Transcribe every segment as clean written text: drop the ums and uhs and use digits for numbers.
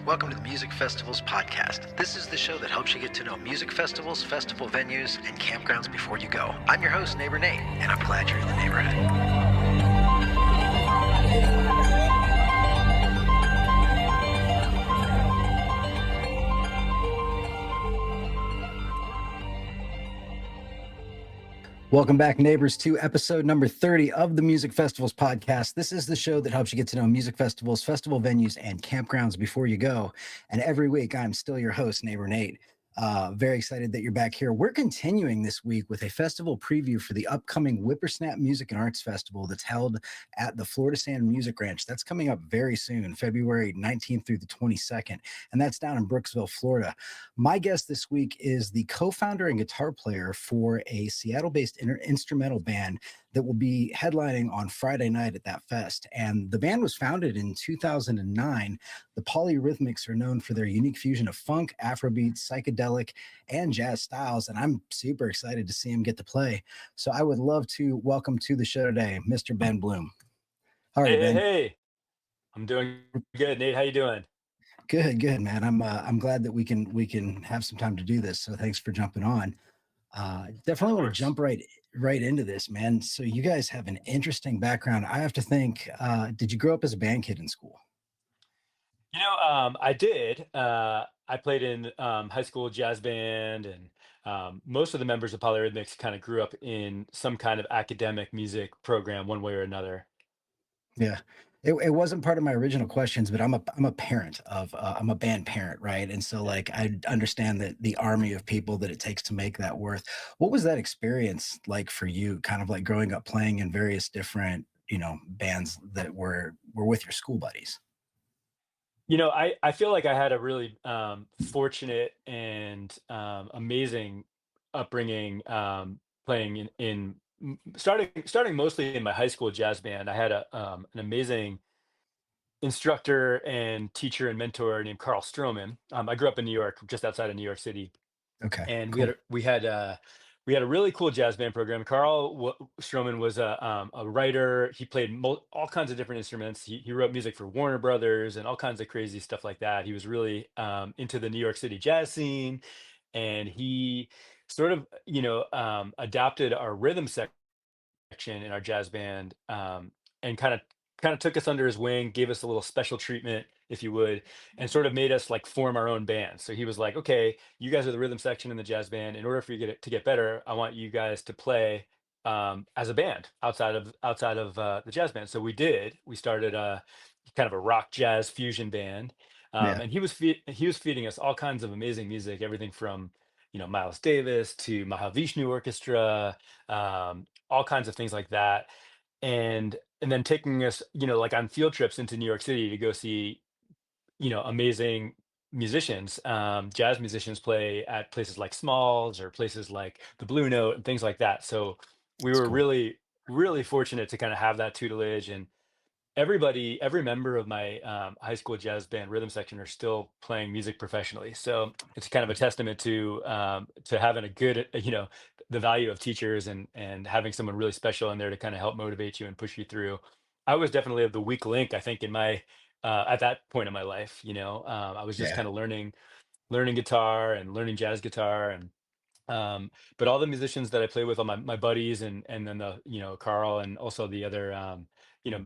Welcome to the Music Festivals podcast. This is the show that helps you get to know music festivals, festival venues, and campgrounds before you go. I'm your host, Neighbor Nate, and I'm glad you're in the neighborhood. Welcome back, neighbors, to episode number 30 of the Music Festivals podcast. This is the show that helps you get to know music festivals, festival venues, and campgrounds before you go. And every week, I'm still your host, Neighbor Nate. Very excited that you're back here. We're continuing this week with a festival preview for the upcoming Whippersnap Music and Arts Festival that's held at the Florida Sand Music Ranch. That's coming up very soon, February 19th through the 22nd, and that's down in Brooksville, Florida. My guest this week is the co-founder and guitar player for a Seattle-based instrumental band that will be headlining on Friday night at that fest. And the band was founded in 2009. The Polyrhythmics are known for their unique fusion of funk, Afrobeat, psychedelic, and jazz styles. And I'm super excited to see him get to play. So I would love to welcome to the show today, Mr. Ben Bloom. How are you, Hey, hey, Ben? hey. I'm doing good, Nate. How you doing? Good, man. I'm glad that we can have some time to do this. So thanks for jumping on. Of Definitely want to course. jump right into this, man. So you guys have an interesting background. I have to think, did you grow up as a band kid in school? I did. I played in high school jazz band, and most of the members of Polyrhythmics kind of grew up in some kind of academic music program, one way or another. Yeah. It wasn't part of my original questions, but I'm a parent of I'm a band parent, right? And so Yeah. like I understand that the army of people that it takes to make that worth. What was that experience like for you, kind of like growing up playing in various different, bands that were with your school buddies? I feel like I had a really fortunate and amazing upbringing, playing starting mostly in my high school jazz band. I had an amazing instructor and teacher and mentor named Carl Stroman. I grew up in New York, just outside of New York City, Okay, and cool. we had a really cool jazz band program. Stroman was a writer. He played all kinds of different instruments. He wrote music for Warner Brothers and all kinds of crazy stuff like that. He was really into the New York City jazz scene, and he sort of adapted our rhythm section in our jazz band, and kind of took us under his wing, gave us a little special treatment, if you would, and sort of made us like form our own band. So he was like, "Okay, you guys are the rhythm section in the jazz band. In order for to get better, I want you guys to play as a band outside of the jazz band." So we did. We started kind of a rock jazz fusion band, Yeah. and he was feeding us all kinds of amazing music, everything from Miles Davis to Mahavishnu Orchestra, all kinds of things like that, and then taking us, like on field trips into New York City to go see, amazing musicians, jazz musicians play at places like Smalls or places like the Blue Note and things like that. So we It's were cool. really, really fortunate to kind of have that tutelage, and every member of my high school jazz band rhythm section are still playing music professionally. So it's kind of a testament to having a good, the value of teachers, and having someone really special in there to kind of help motivate you and push you through. I was definitely the weak link, I think, in my at that point in my life. I was just Yeah. kind of learning guitar and learning jazz guitar, and but all the musicians that I play with, all my buddies, and then Carl, and also the other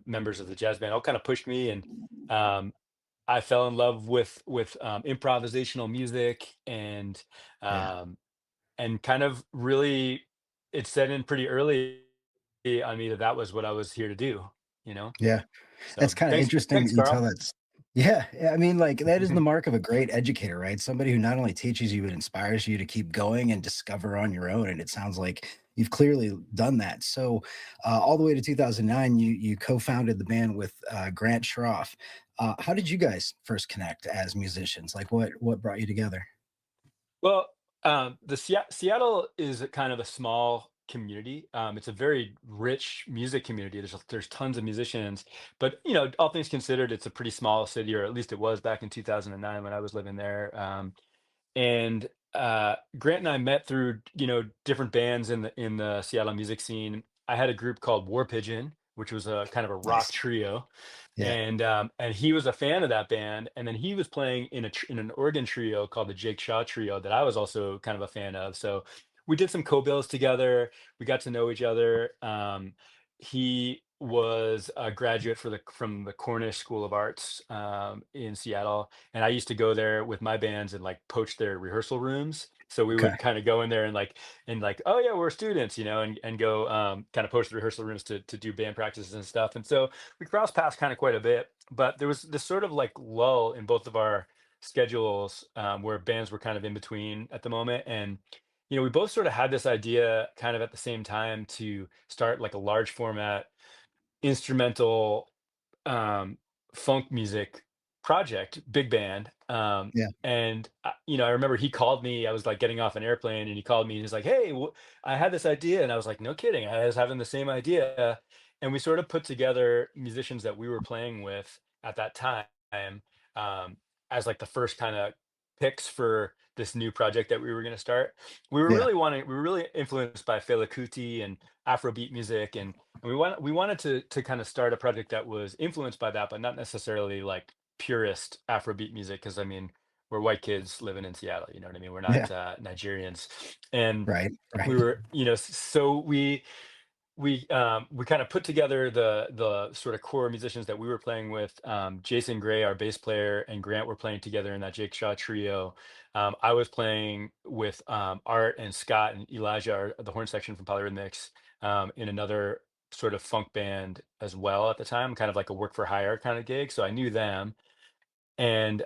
members of the jazz band, all kind of pushed me, and um, I fell in love with improvisational music, Yeah. um, and kind of really it set in pretty early on me that that was what I was here to do. You know, Yeah. That's so kinda thanks, interesting thanks, that you Carl. tell that. Yeah, I mean, like, that is the mark of a great educator, right? Somebody who not only teaches you, but inspires you to keep going and discover on your own, and it sounds like you've clearly done that. So, all the way to 2009, you co-founded the band with, Grant Schroff. How did you guys first connect as musicians? Like, what brought you together? Well, Seattle is a kind of a small community. It's a very rich music community. There's tons of musicians, but all things considered, it's a pretty small city, or at least it was back in 2009 when I was living there. And Grant and I met through different bands in the Seattle music scene. I had a group called War Pigeon, which was a kind of a rock Nice. trio, Yeah. and he was a fan of that band, and then he was playing in an organ trio called the Jake Shaw Trio that I was also kind of a fan of. So we did some co-bills together. We got to know each other. He was a graduate from the Cornish School of Arts in Seattle, and I used to go there with my bands and like poach their rehearsal rooms. So we Okay. would kind of go in there and like, oh yeah, we're students, and go kind of poach the rehearsal rooms to do band practices and stuff. And so we crossed paths kind of quite a bit, but there was this sort of like lull in both of our schedules, where bands were kind of in between at the moment. And we both sort of had this idea kind of at the same time to start like a large format instrumental um, funk music project, big band. Yeah. And I remember he called me. I was like getting off an airplane, and he called me. And he's like, "Hey, I had this idea," and I was like, "No kidding!" I was having the same idea, and we sort of put together musicians that we were playing with at that time, um, as like the first kind of picks for this new project that we were going to start. Yeah. We were really influenced by Fela Kuti and Afrobeat music, and we wanted to kind of start a project that was influenced by that, but not necessarily like purist Afrobeat music. Because I mean, we're white kids living in Seattle. You know what I mean? We're Yeah. not Nigerians, and Right. we Right. were, so we kind of put together the sort of core musicians that we were playing with. Jason Gray, our bass player, and Grant were playing together in that Jake Shaw trio. I was playing with Art and Scott and Elijah, the horn section from Polyrhythmics, in another sort of funk band as well at the time, kind of like a work for hire kind of gig. So I knew them. And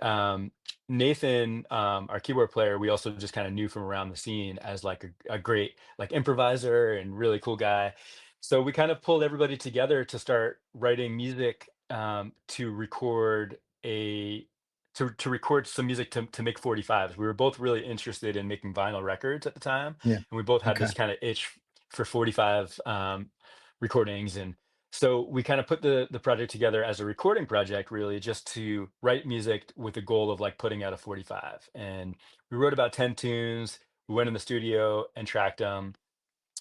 Nathan, our keyboard player, we also just kind of knew from around the scene as like a great like improviser and really cool guy. So we kind of pulled everybody together to start writing music, to record a to record some music to make 45s. We were both really interested in making vinyl records at the time, Yeah. and we both had Okay. this kind of itch for 45 recordings. And so we kind of put the project together as a recording project, really, just to write music with the goal of like putting out a 45. And we wrote about 10 tunes. We went in the studio and tracked them.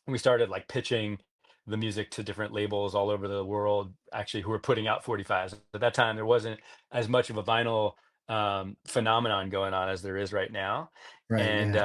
We started like pitching the music to different labels all over the world, actually, who were putting out 45s. At that time, there wasn't as much of a vinyl phenomenon going on as there is right now. Right. And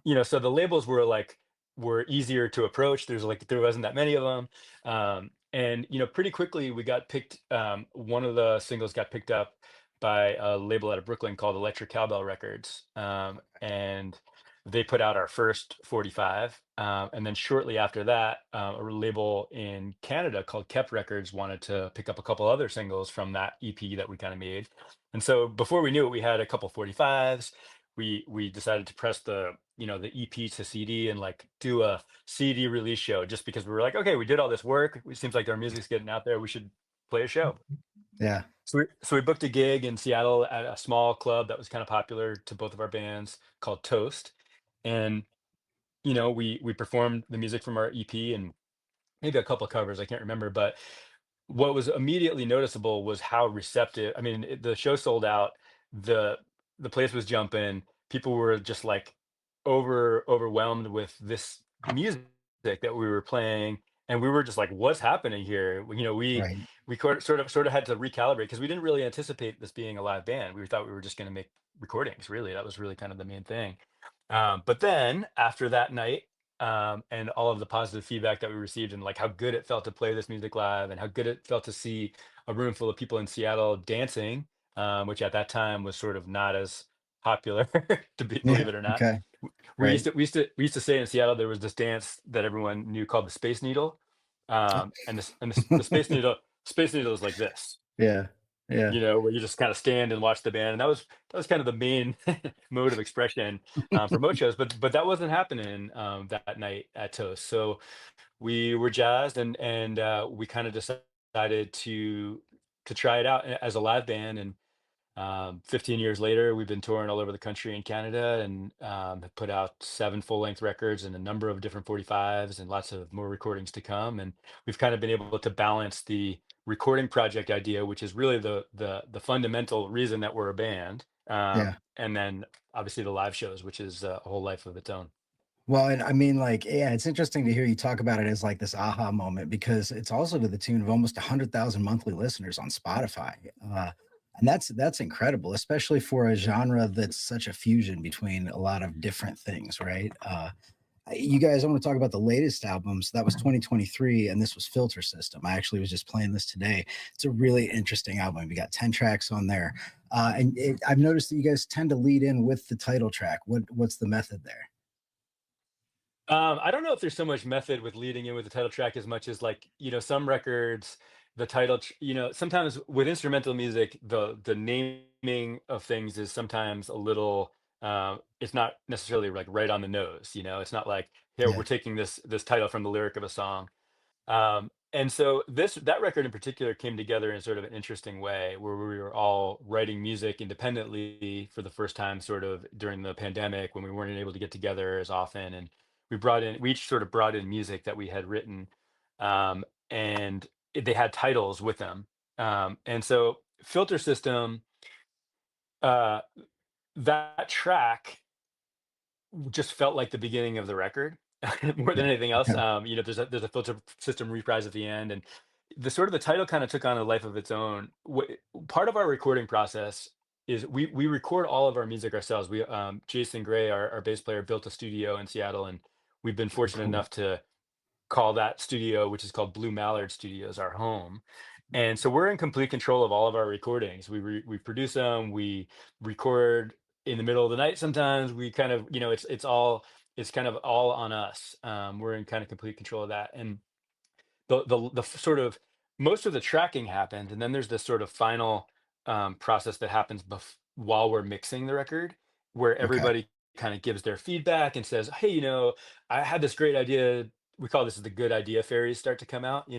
Yeah. so the labels were easier to approach. There wasn't that many of them. And pretty quickly we got picked. One of the singles got picked up by a label out of Brooklyn called Electric Cowbell Records. And they put out our first 45. And then shortly after that, a label in Canada called Kept Records wanted to pick up a couple other singles from that EP that we kind of made. And so before we knew it, we had a couple 45s. We decided to press the EP to CD and like do a CD release show, just because we were like, okay, we did all this work. It seems like our music's getting out there. We should play a show. Yeah. So we booked a gig in Seattle at a small club that was kind of popular to both of our bands called Toast. And we performed the music from our EP and maybe a couple of covers, I can't remember. But what was immediately noticeable was how receptive. I mean, the show sold out. The place was jumping. People were just like overwhelmed with this music that we were playing, and we were just like, "What's happening here?" Right. We sort of had to recalibrate because we didn't really anticipate this being a live band. We thought we were just going to make recordings. Really, that was really kind of the main thing. But then after that night, and all of the positive feedback that we received, and like how good it felt to play this music live, and how good it felt to see a room full of people in Seattle dancing, which at that time was sort of not as popular, Yeah. believe it or not. Okay. We Right. used to we used to we used to say in Seattle there was this dance that everyone knew called the Space Needle, and the Space Needle is like this, Yeah. Yeah. where you just kind of stand and watch the band. And that was kind of the main mode of expression, for most shows. But that wasn't happening that night at Toast. So we were jazzed, and we kind of decided to try it out as a live band. And 15 years later, we've been touring all over the country and Canada, and have put out 7 full-length records and a number of different 45s and lots of more recordings to come. And we've kind of been able to balance the recording project idea, which is really the fundamental reason that we're a band, Yeah. and then obviously the live shows, which is a whole life of its own. Well, and I mean, like, yeah, it's interesting to hear you talk about it as like this aha moment because it's also to the tune of almost 100,000 monthly listeners on Spotify. And that's incredible, especially for a genre that's such a fusion between a lot of different things, right? You guys, I want to talk about the latest albums. That was 2023, and this was Filter System. I actually was just playing this today. It's a really interesting album. We got 10 tracks on there, I've noticed that you guys tend to lead in with the title track. What's the method there? I don't know if there's so much method with leading in with the title track as much as like, some records, the sometimes with instrumental music, the naming of things is sometimes a little it's not necessarily like right on the nose, It's not like, here Yeah, we're taking this title from the lyric of a song. And so that record in particular came together in sort of an interesting way where we were all writing music independently for the first time sort of during the pandemic when we weren't able to get together as often. And we each sort of brought in music that we had written. And they had titles with them. And so Filter System, uh, that track just felt like the beginning of the record more yeah, than anything else. okay, There's a filter system reprise at the end, and the title kind of took on a life of its own. Part of our recording process is we record all of our music ourselves. Jason Gray, our bass player, built a studio in Seattle, and we've been very fortunate cool. enough to call that studio, which is called Blue Mallard Studios, our home. And so we're in complete control of all of our recordings. We produce them, we record in the middle of the night sometimes. We kind of, it's kind of all on us. We're in kind of complete control of that. And sort of most of the tracking happens, and then there's this sort of final process that happens while we're mixing the record, where Okay, everybody kind of gives their feedback and says, "Hey, I had this great idea." We call this the good idea fairies start to come out,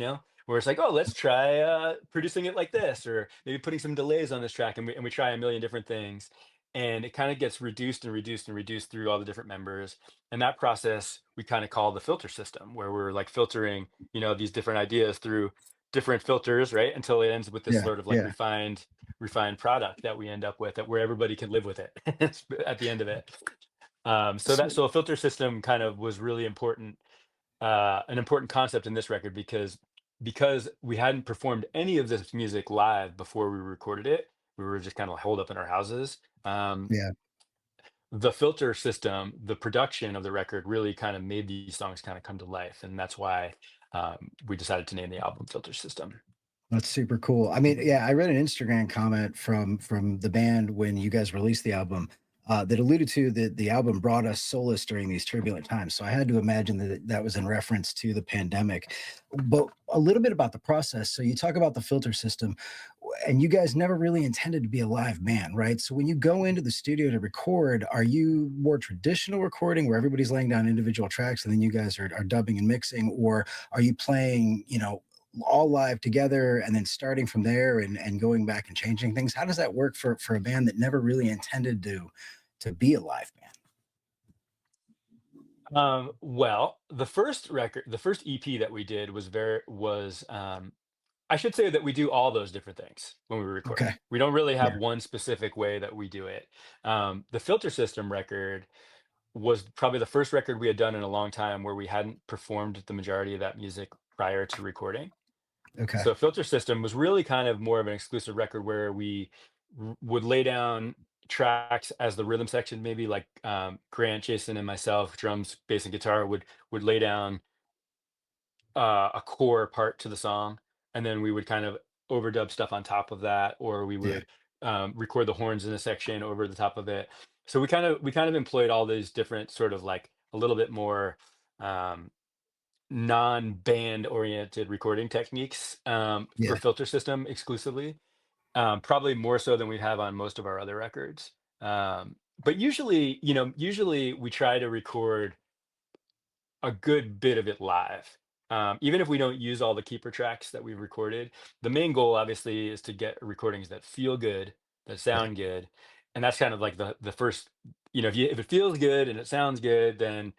where it's like, "Oh, let's try producing it like this, or maybe putting some delays on this track," and we try a million different things, and it kind of gets reduced and reduced and reduced through all the different members, and that process we kind of call the filter system, where we're like filtering these different ideas through different filters, right? Until it ends with this yeah, sort of like yeah. refined product that we end up with that where everybody can live with it at the end of it. So, So a filter system kind of was really important, an important concept in this record because we hadn't performed any of this music live before we recorded it. We were just kind of holed up in our houses. yeah. The filter system, the production of the record really kind of made these songs kind of come to life, and that's why we decided to name the album Filter System. That's super cool. I mean, yeah, I read an Instagram comment from the band when you guys released the album, that alluded to that the album brought us solace during these turbulent times. So I had to imagine that that was in reference to the pandemic. But a little bit about the process. So you talk about the filter system, and you guys never really intended to be a live band, right? So when you go into the studio to record, are you more traditional recording where everybody's laying down individual tracks and then you guys are dubbing and mixing, or are you playing, all live together and then starting from there and going back and changing things? How does that work for a band that never really intended to be a live band? Well, the first EP that we did was I should say that we do all those different things when we record. Okay. We don't really have Yeah. one specific way that we do it. The Filter System record was probably the first record we had done in a long time where we hadn't performed the majority of that music prior to recording. Okay. So Filter System was really kind of more of an exclusive record where we would lay down tracks as the rhythm section, maybe like Grant, Jason, and myself, drums, bass, and guitar would lay down a core part to the song, and then we would kind of overdub stuff on top of that, or we Yeah. would record the horns in a section over the top of it. So we kind of employed all these different sort of like a little bit more um, non-band oriented recording techniques for Yeah. Filter System exclusively, probably more so than we have on most of our other records. But usually we try to record a good bit of it live. Even if we don't use all the keeper tracks that we've recorded, the main goal obviously is to get recordings that feel good, that Yeah. sound good, and that's kind of like the first. If it feels good and it sounds good, then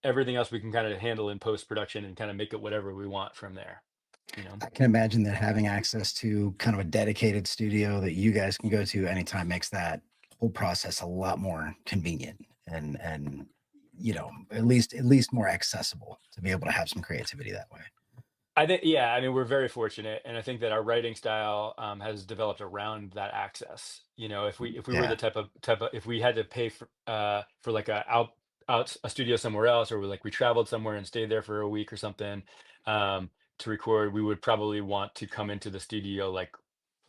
everything else we can kind of handle in post production and kind of make it whatever we want from there. You know. I can imagine that having access to kind of a dedicated studio that you guys can go to anytime makes that whole process a lot more convenient and at least more accessible to be able to have some creativity that way. I think, yeah, I mean, we're very fortunate, and I think that our writing style has developed around that access. You know, if we were the Yeah, type of if we had to pay for like a studio somewhere else, or we traveled somewhere and stayed there for a week or something, um, to record, we would probably want to come into the studio like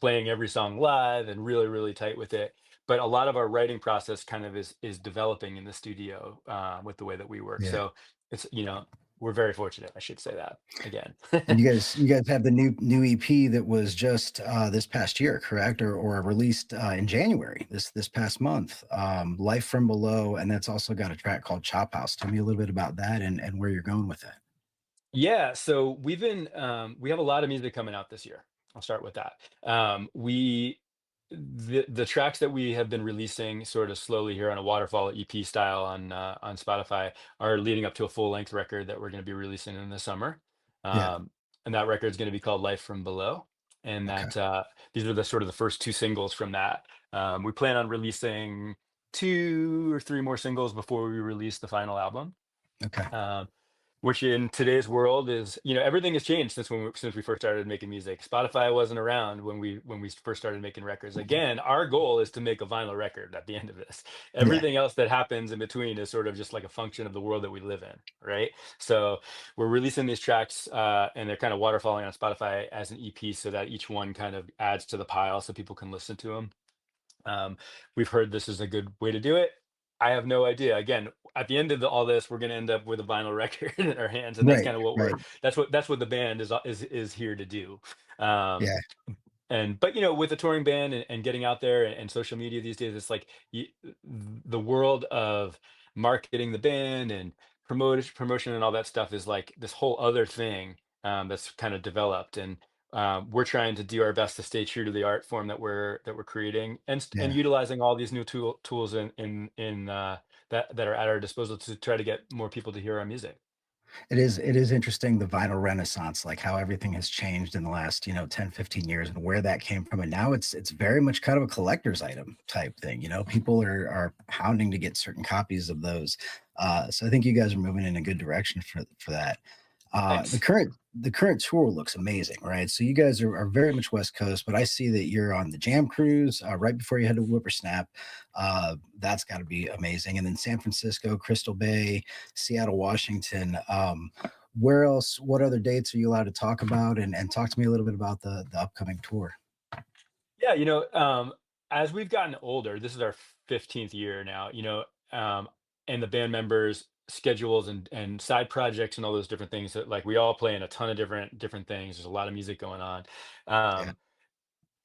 playing every song live and really really tight with it. But a lot of our writing process kind of is developing in the studio with the way that we work. yeah. So it's, we're very fortunate. I should say that again. And you guys have the new EP that was just this past year, correct? Or released in January, this past month. Life from Below, and that's also got a track called Chop House. Tell me a little bit about that and where you're going with that. Yeah, so we have a lot of music coming out this year. I'll start with that. We the tracks that we have been releasing sort of slowly here on a waterfall EP style on Spotify are leading up to a full length record that we're going to be releasing in the summer. Yeah. Um, and that record is going to be called Life from Below. And Okay. that these are the sort of the first two singles from that. We plan on releasing two or three more singles before we release the final album. Okay. Um, which in today's world is, everything has changed since we first started making music. Spotify wasn't around when we first started making records. Again, our goal is to make a vinyl record at the end of this. Yeah. Everything else that happens in between is sort of just like a function of the world that we live in, right? So we're releasing these tracks, and they're kind of waterfalling on Spotify as an EP, so that each one kind of adds to the pile so people can listen to them. um, we've heard this is a good way to do it. I have no idea. Again, at the end of all this, we're going to end up with a vinyl record in our hands, and that's Right. kind of what Right. that's what the band is here to do. Um, Yeah. but with a touring band and getting out there and social media these days, it's like the world of marketing the band and promotion and all that stuff is like this whole other thing that's kind of developed. And we're trying to do our best to stay true to the art form that we're creating, and Yeah. utilizing all these new tools that are at our disposal to try to get more people to hear our music. It is interesting, the vinyl renaissance, like how everything has changed in the last 10, 15 years and where that came from. And now it's very much kind of a collector's item type thing. People are pounding to get certain copies of those. So I think you guys are moving in a good direction for that. The Thanks. current tour looks amazing, right? So you guys are very much West Coast, but I see that you're on the Jam Cruise right before you head to Whippersnap. That's got to be amazing. And then San Francisco, Crystal Bay, Seattle, Washington. Where else? What other dates are you allowed to talk about? And talk to me a little bit about the upcoming tour. Yeah, as we've gotten older, this is our 15th year now, and the band members' schedules and side projects and all those different things that, like, we all play in a ton of different things. There's a lot of music going on. Yeah, Um,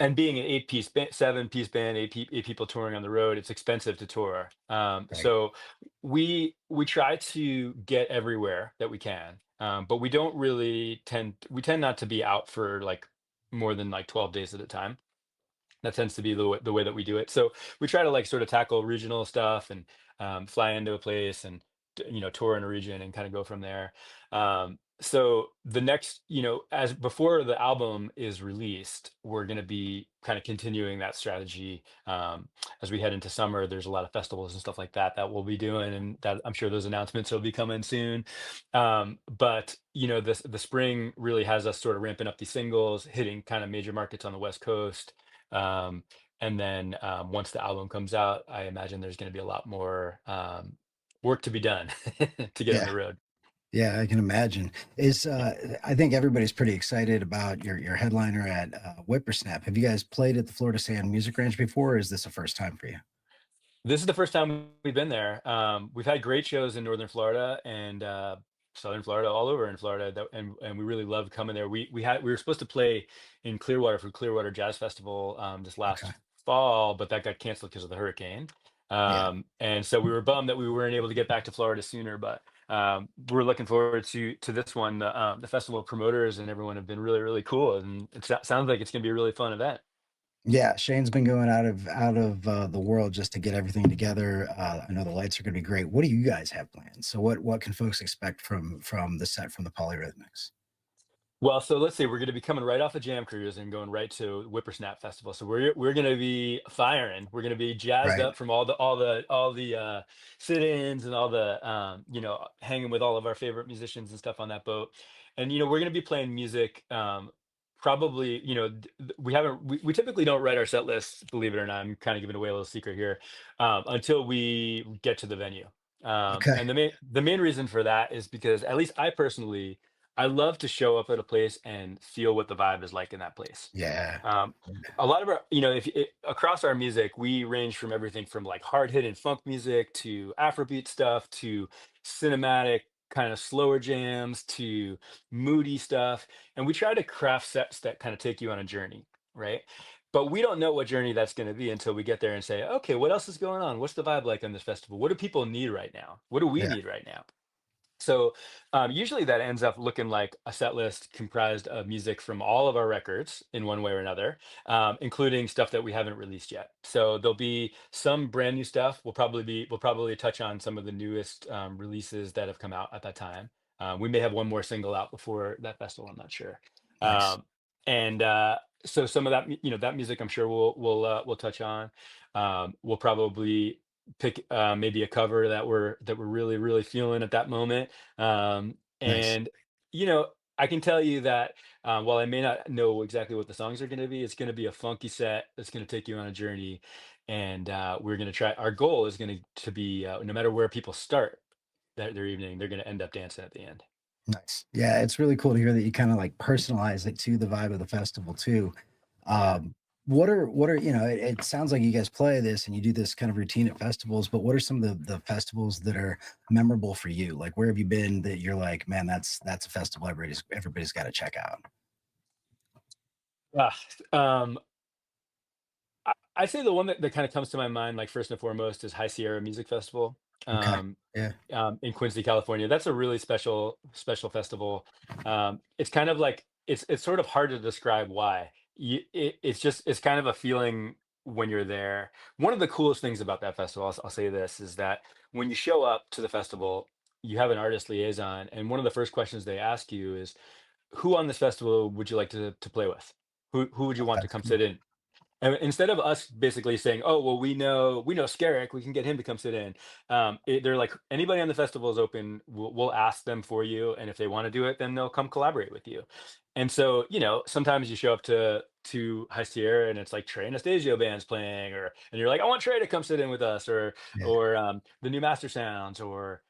and being an eight-piece band, seven-piece band, eight people touring on the road, it's expensive to tour. right. So we try to get everywhere that we can, but we tend not to be out for like more than like 12 days at a time. That tends to be the way that we do it. So we try to like sort of tackle regional stuff and fly into a place and tour in a region and kind of go from there. So the next, as before the album is released, we're going to be kind of continuing that strategy. As we head into summer, there's a lot of festivals and stuff like that we'll be doing, and that I'm sure those announcements will be coming soon. But the spring really has us sort of ramping up these singles, hitting kind of major markets on the West Coast. um, and then once the album comes out, I imagine there's going to be a lot more work to be done to get on Yeah. the road. Yeah, I can imagine. I think everybody's pretty excited about your headliner at Whippersnap. Have you guys played at the Florida Sand Music Ranch before, or is this a first time for you? This is the first time we've been there. We've had great shows in Northern Florida and Southern Florida, all over in Florida, and we really loved coming there. We were supposed to play in Clearwater for Clearwater Jazz Festival this Okay. last fall, but that got canceled because of the hurricane. Yeah. And so we were bummed that we weren't able to get back to Florida sooner. But we're looking forward to this one. The festival promoters and everyone have been really really cool, and sounds like it's going to be a really fun event. Yeah, Shane's been going out of the world just to get everything together. I know the lights are going to be great. What do you guys have planned? So what can folks expect from the set from the Polyrhythmics? Well, so let's see. We're going to be coming right off the Jam Cruise and going right to Whippersnap Festival. So we're going to be firing. We're going to be jazzed Right. up from all the sit-ins and all the hanging with all of our favorite musicians and stuff on that boat. And we're going to be playing music. Probably, we typically don't write our set lists. Believe it or not, I'm kind of giving away a little secret here, until we get to the venue. Okay. And the main reason for that is because at least I love to show up at a place and feel what the vibe is like in that place. Yeah. Um, a lot of our, if across our music, we range from everything from like hard hitting funk music to Afrobeat stuff to cinematic kind of slower jams to moody stuff. And we try to craft sets that kind of take you on a journey, right? But we don't know what journey that's going to be until we get there and say, okay, what else is going on? What's the vibe like on this festival? What do people need right now? What do we Yeah. need right now? So usually that ends up looking like a set list comprised of music from all of our records in one way or another, including stuff that we haven't released yet. So there'll be some brand new stuff. We'll probably touch on some of the newest releases that have come out at that time. We may have one more single out before that festival. I'm not sure. Nice. Um, and so some of that, that music, I'm sure we'll touch on. We'll probably pick maybe a cover that we're really really feeling at that moment. Nice. And you know I can tell you that while I may not know exactly what the songs are going to be, it's going to be a funky set that's going to take you on a journey. And we're going to try, our goal is going to be no matter where people start their evening, they're going to end up dancing at the end. Nice. Yeah, it's really cool to hear that you kind of like personalize it to the vibe of the festival too. Yeah. What are it sounds like you guys play this and you do this kind of routine at festivals, but what are some of the festivals that are memorable for you? Like where have you been that you're like, man, that's a festival everybody's got to check out. Ah, um, I'd say the one that kind of comes to my mind, like first and foremost, is High Sierra Music Festival. Okay. Um, Yeah. in Quincy, California. That's a really special festival. It's kind of like it's sort of hard to describe why. It's kind of a feeling when you're there. One of the coolest things about that festival, I'll say this, is that when you show up to the festival, you have an artist liaison, and one of the first questions they ask you is, "Who on this festival would you like to play with? Who would you Oh, want to that's come cool. sit in?" And instead of us basically saying, "Oh, well, we know Skerrick, we can get him to come sit in," they're like, "Anybody on the festival is open. We'll ask them for you, and if they want to do it, then they'll come collaborate with you." And so, sometimes you show up to High Sierra and it's like Trey Anastasio band's playing, and you're like, "I want Trey to come sit in with us," or Yeah. the New Master Sounds, or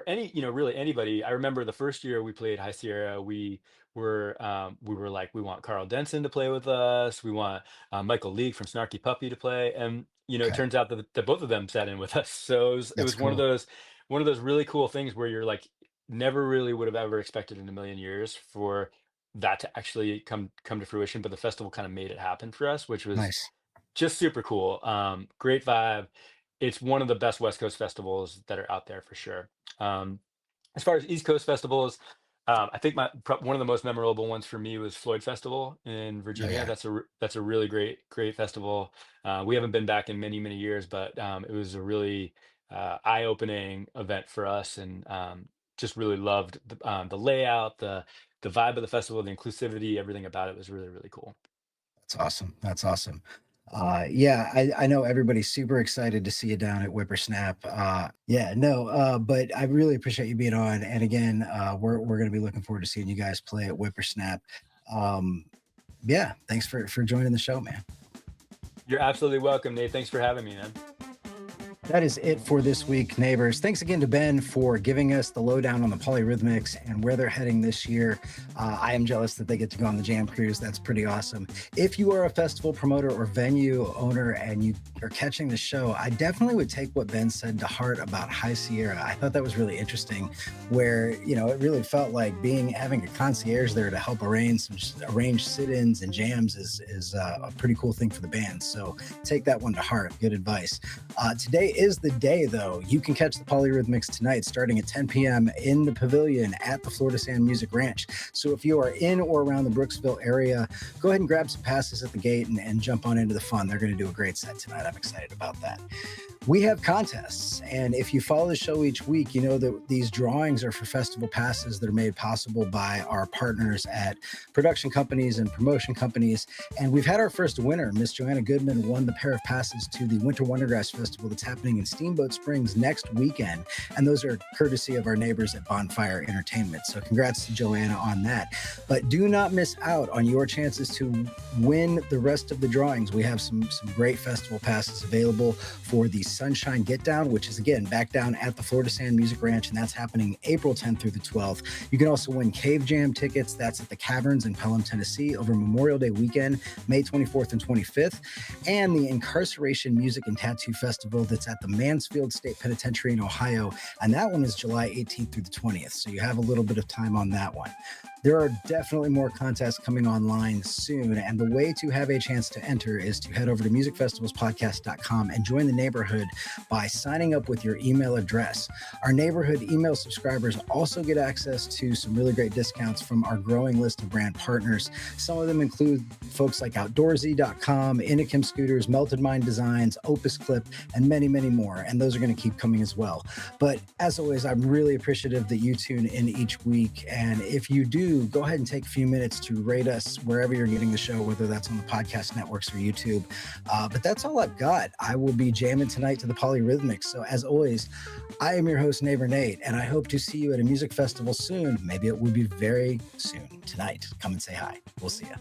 any, really anybody. I remember the first year we played High Sierra, we were like, we want Carl Denson to play with us. We want Michael League from Snarky Puppy to play, and it Okay. turns out that both of them sat in with us. So it That's was cool. one of those really cool things where you're like, never really would have ever expected in a million years for that to actually come to fruition. But the festival kind of made it happen for us, which was Nice. just super cool. Great vibe. It's one of the best West Coast festivals that are out there for sure. Um, as far as East Coast festivals, I think one of the most memorable ones for me was Floyd Festival in Oh Virginia. yeah. That's a really great festival. We haven't been back in many years, but it was a really eye-opening event for us, and just really loved the layout, the vibe of the festival, the inclusivity, everything about it was really really cool. That's awesome. That's awesome. Yeah, I know everybody's super excited to see you down at Whippersnap. Yeah, no, but I really appreciate you being on. And again, we're going to be looking forward to seeing you guys play at Whippersnap. Um, yeah, thanks for joining the show, man. You're absolutely welcome, Nate. Thanks for having me, man. That is it for this week, neighbors. Thanks again to Ben for giving us the lowdown on the Polyrhythmics and where they're heading this year. I am jealous that they get to go on the Jam Cruise. That's pretty awesome. If you are a festival promoter or venue owner and you are catching the show, I definitely would take what Ben said to heart about High Sierra. I thought that was really interesting, where it really felt like having a concierge there to help arrange sit-ins and jams is a pretty cool thing for the band. So take that one to heart. Good advice. Today is the day, though. You can catch the Polyrhythmics tonight starting at 10 p.m. in the pavilion at the Florida Sand Music Ranch. So if you are in or around the Brooksville area, go ahead and grab some passes at the gate and jump on into the fun. They're going to do a great set tonight. I'm excited about that. We have contests, and if you follow the show each week, you know that these drawings are for festival passes that are made possible by our partners at production companies and promotion companies. And we've had our first winner. Miss Joanna Goodman won the pair of passes to the Winter Wondergrass Festival that's happening in Steamboat Springs next weekend, and those are courtesy of our neighbors at Bonfire Entertainment. So congrats to Joanna on that. But do not miss out on your chances to win the rest of the drawings. We have some great festival passes available for the Sunshine Get Down, which is again back down at the Florida Sand Music Ranch, and that's happening April 10th through the 12th. You can also win Cave Jam tickets. That's at the Caverns in Pelham, Tennessee over Memorial Day weekend, May 24th and 25th, and the Incarceration Music and Tattoo Festival that's at the Mansfield State Penitentiary in Ohio, and that one is July 18th through the 20th, so you have a little bit of time on that one. There are definitely more contests coming online soon, and the way to have a chance to enter is to head over to musicfestivalspodcast.com and join the neighborhood by signing up with your email address. Our neighborhood email subscribers also get access to some really great discounts from our growing list of brand partners. Some of them include folks like Outdoorsy.com, Inikim Scooters, Melted Mind Designs, Opus Clip, and many, many more, and those are going to keep coming as well. But as always, I'm really appreciative that you tune in each week, and if you do, go ahead and take a few minutes to rate us wherever you're getting the show, whether that's on the podcast networks or YouTube. But that's all I've got. I will be jamming tonight to the Polyrhythmics. So as always, I am your host, Neighbor Nate, and I hope to see you at a music festival soon. Maybe it will be very soon tonight. Come and say hi. We'll see you.